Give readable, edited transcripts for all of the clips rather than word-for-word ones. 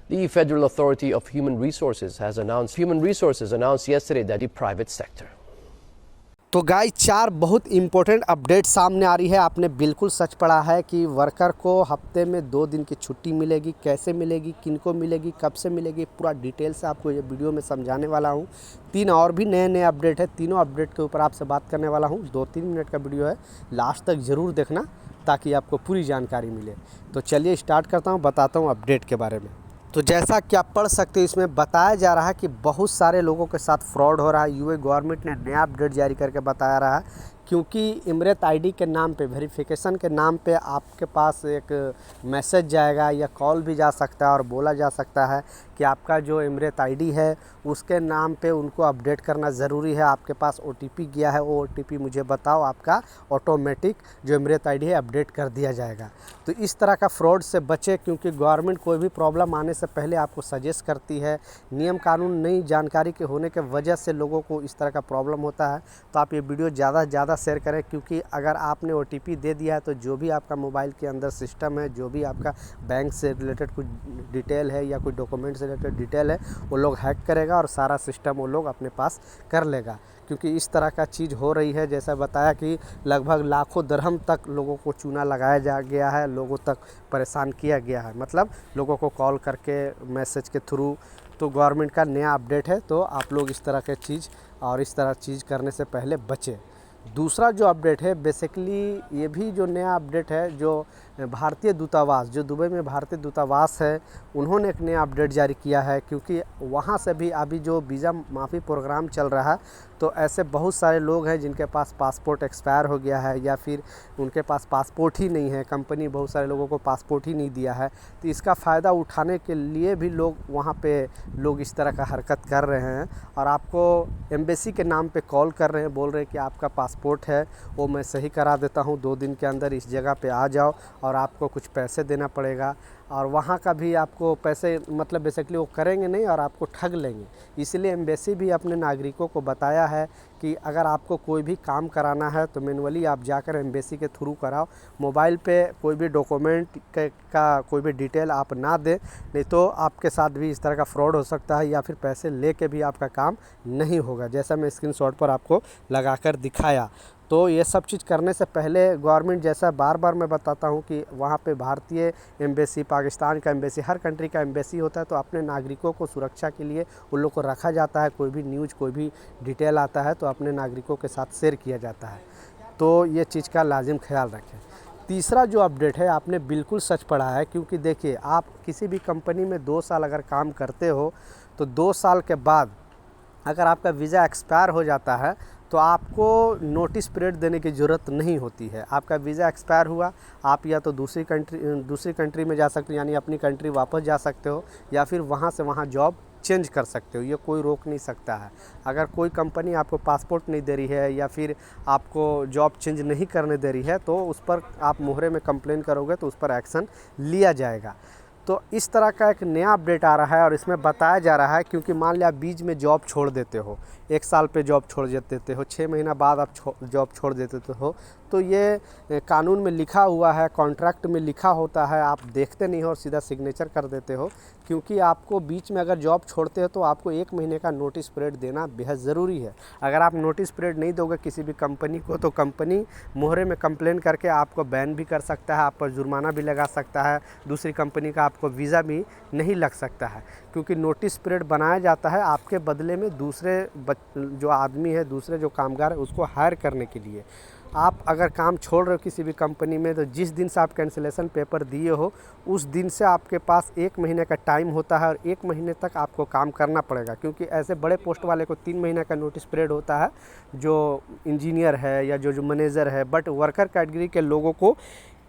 The Federal Authority of Human Resources announced yesterday that the private sector. तो guys 4 बहुत important update सामने आ रही है। आपने बिल्कुल सच पढ़ा है कि वर्कर को हफ्ते में 2 दिन की छुट्टी मिलेगी, कैसे मिलेगी, किनको मिलेगी, कब से मिलेगी, पूरा डिटेल से आपको ये वीडियो में समझाने वाला हूँ। 3 और भी नए अपडेट है, तीनों अपडेट के ऊपर आपसे बात करने वाला हूँ। 2-3 मिनट का वीडियो है, लास्ट तक ज़रूर देखना ताकि आपको पूरी जानकारी मिले। तो चलिए स्टार्ट करता हूँ, बताता हूँ अपडेट के बारे में। तो जैसा कि आप पढ़ सकते हो, इसमें बताया जा रहा है कि बहुत सारे लोगों के साथ फ्रॉड हो रहा है। यूए गवर्नमेंट ने नया अपडेट जारी करके बताया रहा है, क्योंकि इमरत आईडी के नाम पे, वेरिफिकेशन के नाम पे आपके पास एक मैसेज जाएगा या कॉल भी जा सकता है और बोला जा सकता है कि आपका जो इमरत आईडी है उसके नाम पे उनको अपडेट करना ज़रूरी है। आपके पास ओटीपी गया है, वो ओटीपी मुझे बताओ, आपका ऑटोमेटिक जो इमरत आईडी है अपडेट कर दिया जाएगा। तो इस तरह का फ्रॉड से बचे, क्योंकि गवर्नमेंट कोई भी प्रॉब्लम आने से पहले आपको सजेस्ट करती है। नियम कानून नई जानकारी के होने के वजह से लोगों को इस तरह का प्रॉब्लम होता है। तो आप ये वीडियो ज़्यादा से ज़्यादा शेयर करें, क्योंकि अगर आपने ओटीपी दे दिया है तो जो भी आपका मोबाइल के अंदर सिस्टम है, जो भी आपका बैंक से रिलेटेड कुछ डिटेल है या कोई डॉक्यूमेंट से रिलेटेड डिटेल है, वो लोग हैक करेगा और सारा सिस्टम वो लोग अपने पास कर लेगा। क्योंकि इस तरह का चीज़ हो रही है, जैसा बताया कि लगभग लाखों दरहम तक लोगों को चूना लगाया जा गया है, लोगों तक परेशान किया गया है, मतलब लोगों को कॉल करके, मैसेज के थ्रू। तो गवर्नमेंट का नया अपडेट है, तो आप लोग इस तरह के चीज़ और इस तरह चीज़ करने से पहले बचें। दूसरा जो अपडेट है, बेसिकली ये भी जो नया अपडेट है, जो भारतीय दूतावास, जो दुबई में भारतीय दूतावास है, उन्होंने एक नया अपडेट जारी किया है। क्योंकि वहाँ से भी अभी जो वीज़ा माफ़ी प्रोग्राम चल रहा है, तो ऐसे बहुत सारे लोग हैं जिनके पास पासपोर्ट एक्सपायर हो गया है या फिर उनके पास पासपोर्ट ही नहीं है, कंपनी बहुत सारे लोगों को पासपोर्ट ही नहीं दिया है। तो इसका फ़ायदा उठाने के लिए भी लोग वहाँ पे लोग इस तरह का हरकत कर रहे हैं और आपको एम्बेसी के नाम पे कॉल कर रहे हैं, बोल रहे हैं कि आपका पासपोर्ट है वो मैं सही करा देता हूँ, 2 दिन के अंदर इस जगह पे आ जाओ और आपको कुछ पैसे देना पड़ेगा। और वहाँ का भी आपको पैसे, मतलब बेसिकली वो करेंगे नहीं और आपको ठग लेंगे। इसलिए एम्बेसी भी अपने नागरिकों को बताया है कि अगर आपको कोई भी काम कराना है तो मैनुअली आप जाकर एम्बेसी के थ्रू कराओ। मोबाइल पे कोई भी डॉक्यूमेंट का कोई भी डिटेल आप ना दें, नहीं तो आपके साथ भी इस तरह का फ्रॉड हो सकता है या फिर पैसे लेके भी आपका काम नहीं होगा, जैसा मैं स्क्रीनशॉट पर आपको लगाकर दिखाया। तो ये सब चीज़ करने से पहले गवर्नमेंट, जैसा बार बार मैं बताता हूँ कि वहाँ पे भारतीय एम्बेसी, पाकिस्तान का एम्बेसी, हर कंट्री का एम्बेसी होता है, तो अपने नागरिकों को सुरक्षा के लिए उन लोग को रखा जाता है। कोई भी न्यूज़, कोई भी डिटेल आता है तो अपने नागरिकों के साथ शेयर किया जाता है। तो ये चीज़ का लाजिम ख्याल रखें। तीसरा जो अपडेट है, आपने बिल्कुल सच पढ़ा है, क्योंकि देखिए, आप किसी भी कंपनी में 2 साल अगर काम करते हो तो 2 साल के बाद अगर आपका वीज़ा एक्सपायर हो जाता है तो आपको नोटिस पीरियड देने की ज़रूरत नहीं होती है। आपका वीज़ा एक्सपायर हुआ, आप या तो दूसरी कंट्री में जा सकते हो, यानी अपनी कंट्री वापस जा सकते हो, या फिर वहाँ से वहाँ जॉब चेंज कर सकते हो, ये कोई रोक नहीं सकता है। अगर कोई कंपनी आपको पासपोर्ट नहीं दे रही है या फिर आपको जॉब चेंज नहीं करने दे रही है, तो उस पर आप मोहरे में कंप्लेन करोगे तो उस पर एक्शन लिया जाएगा। तो इस तरह का एक नया अपडेट आ रहा है और इसमें बताया जा रहा है, क्योंकि मान लिया बीच में जॉब छोड़ देते हो, 1 साल पे जॉब छोड़ देते हो, 6 महीना बाद आप जॉब छोड़ देते हो, तो ये कानून में लिखा हुआ है, कॉन्ट्रैक्ट में लिखा होता है, आप देखते नहीं हो और सीधा सिग्नेचर कर देते हो। क्योंकि आपको बीच में अगर जॉब छोड़ते हो तो आपको 1 महीने का नोटिस पीरियड देना बेहद ज़रूरी है। अगर आप नोटिस पीरियड नहीं दोगे किसी भी कंपनी को, तो कंपनी मोहरे में कंप्लेन करके आपको बैन भी कर सकता है, आप पर जुर्माना भी लगा सकता है, दूसरी कंपनी का आपको वीज़ा भी नहीं लग सकता है। क्योंकि नोटिस पीरियड बनाया जाता है आपके बदले में दूसरे जो आदमी है, दूसरे जो कामगार है, उसको हायर करने के लिए। आप अगर काम छोड़ रहे हो किसी भी कंपनी में, तो जिस दिन से आप कैंसिलेशन पेपर दिए हो उस दिन से आपके पास 1 महीने का टाइम होता है और 1 महीने तक आपको काम करना पड़ेगा। क्योंकि ऐसे बड़े पोस्ट वाले को 3 महीने का नोटिस पीरियड होता है, जो इंजीनियर है या जो मैनेजर है, बट वर्कर कैटेगरी के लोगों को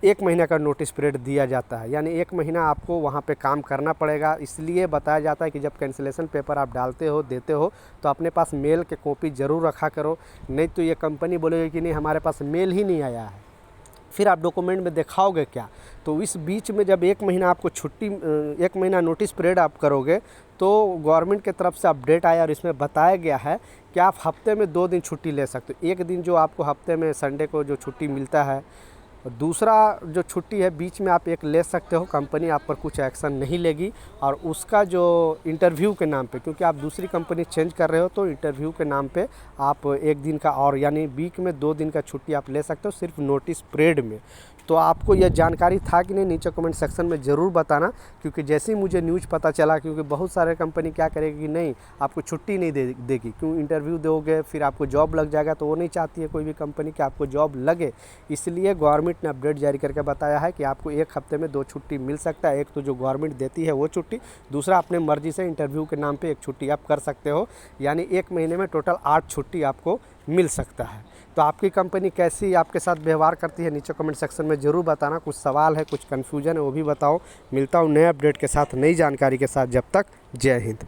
1 महीने का नोटिस पीरियड दिया जाता है, यानी 1 महीना आपको वहाँ पे काम करना पड़ेगा। इसलिए बताया जाता है कि जब कैंसिलेशन पेपर आप डालते हो, देते हो, तो अपने पास मेल के कॉपी ज़रूर रखा करो, नहीं तो ये कंपनी बोलेगी कि नहीं हमारे पास मेल ही नहीं आया है, फिर आप डॉक्यूमेंट में दिखाओगे क्या। तो इस बीच में जब 1 महीना आपको छुट्टी, 1 महीना नोटिस पीरियड आप करोगे, तो गवर्नमेंट की तरफ से अपडेट आया और इसमें बताया गया है कि आप हफ्ते में 2 दिन छुट्टी ले सकते हो। एक दिन जो आपको हफ्ते में संडे को जो छुट्टी मिलता है, दूसरा जो छुट्टी है बीच में आप एक ले सकते हो, कंपनी आप पर कुछ एक्शन नहीं लेगी। और उसका जो इंटरव्यू के नाम पे, क्योंकि आप दूसरी कंपनी चेंज कर रहे हो तो इंटरव्यू के नाम पे आप एक दिन का और यानी वीक में 2 दिन का छुट्टी आप ले सकते हो सिर्फ नोटिस पीरियड में। तो आपको यह जानकारी था कि नहीं, नीचे कमेंट सेक्शन में ज़रूर बताना, क्योंकि जैसे ही मुझे न्यूज़ पता चला, क्योंकि बहुत सारे कंपनी क्या करेगी कि नहीं आपको छुट्टी नहीं देगी, क्यों इंटरव्यू दोगे फिर आपको जॉब लग जाएगा, तो वो नहीं चाहती है कोई भी कंपनी कि आपको जॉब लगे। इसलिए गवर्नमेंट ने अपडेट जारी करके बताया है कि आपको एक हफ्ते में 2 छुट्टी मिल सकता है। एक तो जो गवर्नमेंट देती है वो छुट्टी, दूसरा अपने मर्जी से इंटरव्यू के नाम पे एक छुट्टी आप कर सकते हो, यानी 1 महीने में टोटल 8 छुट्टी आपको मिल सकता है। तो आपकी कंपनी कैसी आपके साथ व्यवहार करती है नीचे कमेंट सेक्शन में ज़रूर बताना। कुछ सवाल है, कुछ कन्फ्यूजन है, वो भी बताओ। मिलता हूँ नए अपडेट के साथ, नई जानकारी के साथ। जब तक जय हिंद।